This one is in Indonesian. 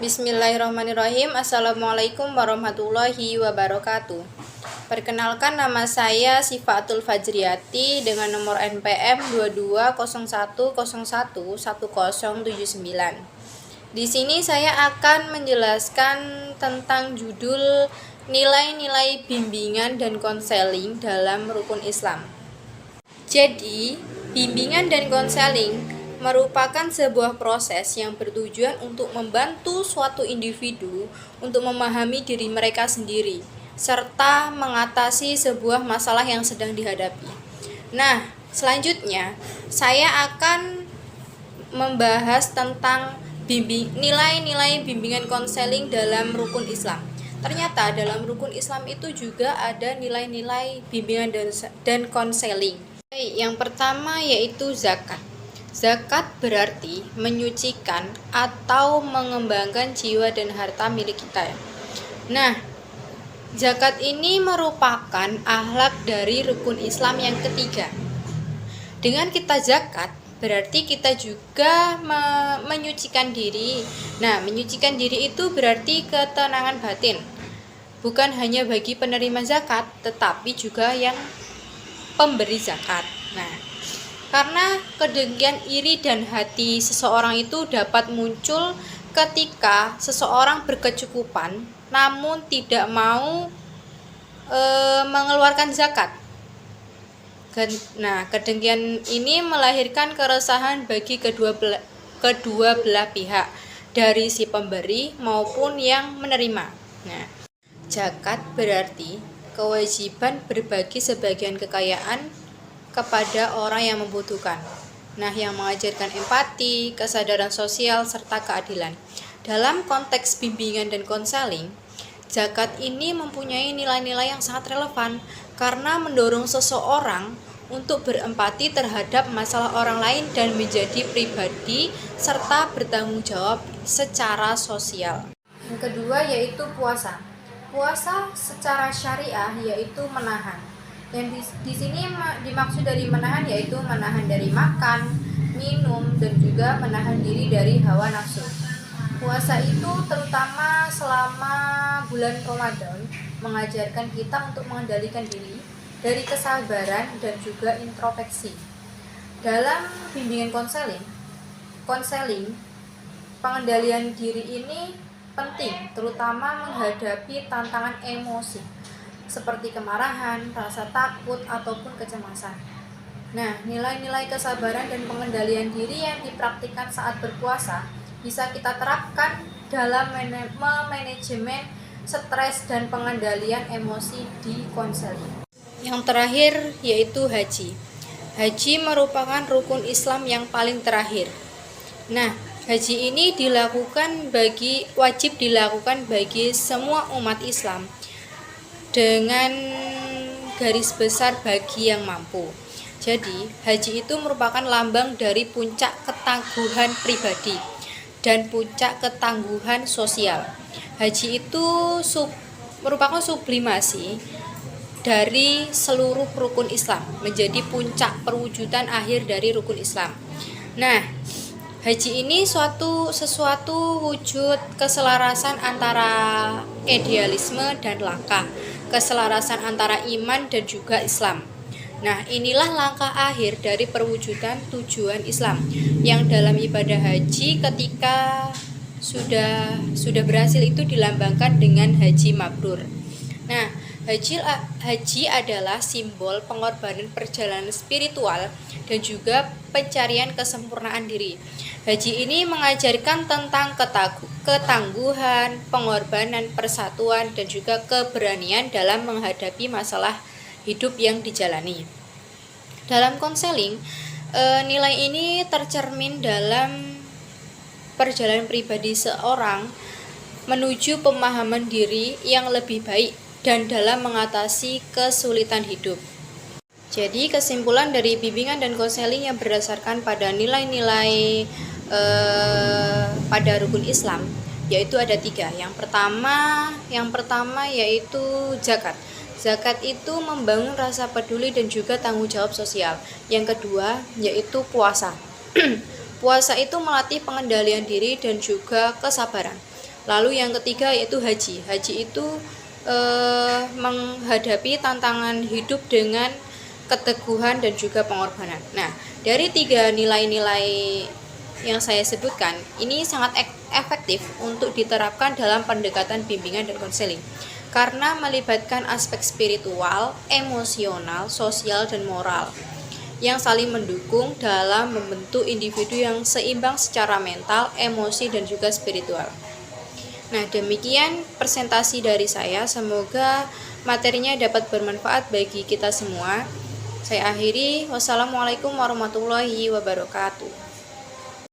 Bismillahirrahmanirrahim. Assalamualaikum warahmatullahi wabarakatuh. Perkenalkan, nama saya Sifatul Fajriati dengan nomor NPM 2201011079. Di sini saya akan menjelaskan tentang judul nilai-nilai bimbingan dan konseling dalam rukun Islam. Jadi, bimbingan dan konseling merupakan sebuah proses yang bertujuan untuk membantu suatu individu untuk memahami diri mereka sendiri, serta mengatasi sebuah masalah yang sedang dihadapi. Nah, selanjutnya saya akan membahas tentang nilai-nilai bimbingan konseling dalam rukun Islam. Ternyata dalam rukun Islam itu juga ada nilai-nilai bimbingan dan konseling. Yang pertama yaitu zakat. Zakat berarti menyucikan atau mengembangkan jiwa dan harta milik kita. Nah, zakat ini merupakan akhlak dari rukun Islam yang ketiga. Dengan kita zakat, berarti kita juga menyucikan diri. Nah, menyucikan diri itu berarti ketenangan batin. Bukan hanya bagi penerima zakat, tetapi juga yang pemberi zakat. Nah, karena kedengkian, iri, dan hati seseorang itu dapat muncul ketika seseorang berkecukupan namun tidak mau mengeluarkan zakat. Nah, kedengkian ini melahirkan keresahan bagi kedua belah pihak, dari si pemberi maupun yang menerima. Nah, zakat berarti kewajiban berbagi sebagian kekayaan kepada orang yang membutuhkan. Nah, yang mengajarkan empati, kesadaran sosial, serta keadilan. Dalam konteks bimbingan dan konseling, zakat ini mempunyai nilai-nilai yang sangat relevan karena mendorong seseorang untuk berempati terhadap masalah orang lain dan menjadi pribadi serta bertanggung jawab secara sosial. Yang kedua yaitu puasa. Puasa secara syariah yaitu menahan. Yang di sini dimaksud dari menahan yaitu menahan dari makan, minum, dan juga menahan diri dari hawa nafsu. Puasa itu terutama selama bulan Ramadan mengajarkan kita untuk mengendalikan diri dari kesabaran dan juga introspeksi. Dalam bimbingan konseling, pengendalian diri ini penting, terutama menghadapi tantangan emosi seperti kemarahan, rasa takut, ataupun kecemasan. Nah, nilai-nilai kesabaran dan pengendalian diri yang dipraktikkan saat berpuasa bisa kita terapkan dalam manajemen stres dan pengendalian emosi di konseling. Yang terakhir yaitu haji. Haji merupakan rukun Islam yang paling terakhir. Nah, haji ini wajib dilakukan bagi semua umat Islam dengan garis besar bagi yang mampu. Jadi, haji itu merupakan lambang dari puncak ketangguhan pribadi dan puncak ketangguhan sosial. Haji itu merupakan sublimasi dari seluruh rukun Islam menjadi puncak perwujudan akhir dari rukun Islam. Nah, haji ini sesuatu wujud keselarasan antara idealisme dan langkah, keselarasan antara iman dan juga Islam. Nah, inilah langkah akhir dari perwujudan tujuan Islam yang dalam ibadah haji ketika sudah berhasil itu dilambangkan dengan haji mabrur. Nah, haji adalah simbol pengorbanan perjalanan spiritual dan juga pencarian kesempurnaan diri. Haji ini mengajarkan tentang ketangguhan, pengorbanan, persatuan, dan juga keberanian dalam menghadapi masalah hidup yang dijalani. Dalam konseling, nilai ini tercermin dalam perjalanan pribadi seorang menuju pemahaman diri yang lebih baik dan dalam mengatasi kesulitan hidup. Jadi, kesimpulan dari bimbingan dan konseling yang berdasarkan pada nilai-nilai pada rukun Islam yaitu ada 3. Yang pertama yaitu zakat. Zakat itu membangun rasa peduli dan juga tanggung jawab sosial. Yang kedua yaitu puasa. Puasa itu melatih pengendalian diri dan juga kesabaran. Lalu yang ketiga yaitu haji. Haji itu menghadapi tantangan hidup dengan keteguhan dan juga pengorbanan. Nah, dari 3 nilai-nilai yang saya sebutkan, ini sangat efektif untuk diterapkan dalam pendekatan bimbingan dan konseling karena melibatkan aspek spiritual, emosional, sosial, dan moral yang saling mendukung dalam membentuk individu yang seimbang secara mental, emosi, dan juga spiritual. Nah, demikian presentasi dari saya. Semoga materinya dapat bermanfaat bagi kita semua. Saya akhiri. Wassalamualaikum warahmatullahi wabarakatuh.